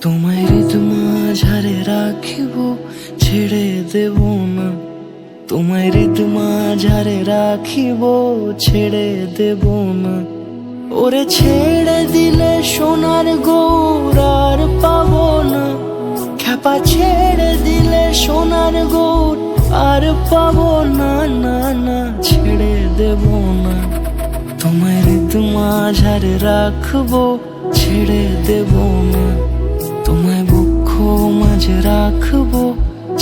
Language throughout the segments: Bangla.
তোমায় হৃদ মাঝারে রাখিব, ছেড়ে দেব না। তোমায় হৃদ মাঝারে রাখিব, ছেড়ে দেব না। ওরে ছেড়ে দিলে সোনার গৌর আর পাবো না। খ্যাপা ছেড়ে দিলে সোনার গৌর আর পাবো না, না না, ছেড়ে দেব না। তোমায় হৃদ মাঝারে রাখবো, ছেড়ে দেব না। তোমায় বক্ষ মাঝে রাখবো,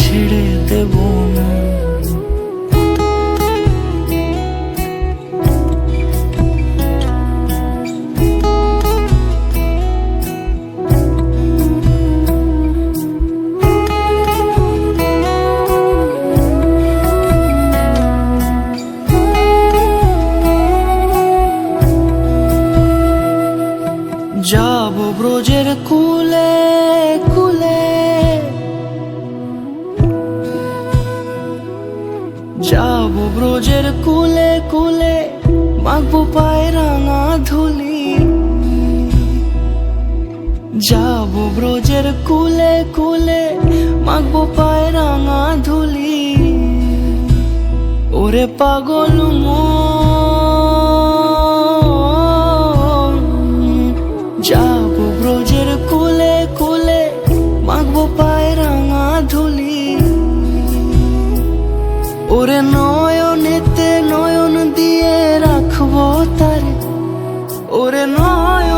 ছেড়ে দেব না। যাব ব্রজের কুলে কুলে, যাব ব্রজের কুলে কুলে, মাখবো পায়ে রাঙা ধুলি। যাব ব্রজের কুলে কুলে, মাখবো পায়ে রাঙা ধুলি। ওরে পাগল যাব ব্রজের কুলে কুলে, মাখবো পায়ে রাঙা ধুলি। ওরে নয়নেতে নয়ন দিয়ে রাখবো তারে, ওরে নয়ন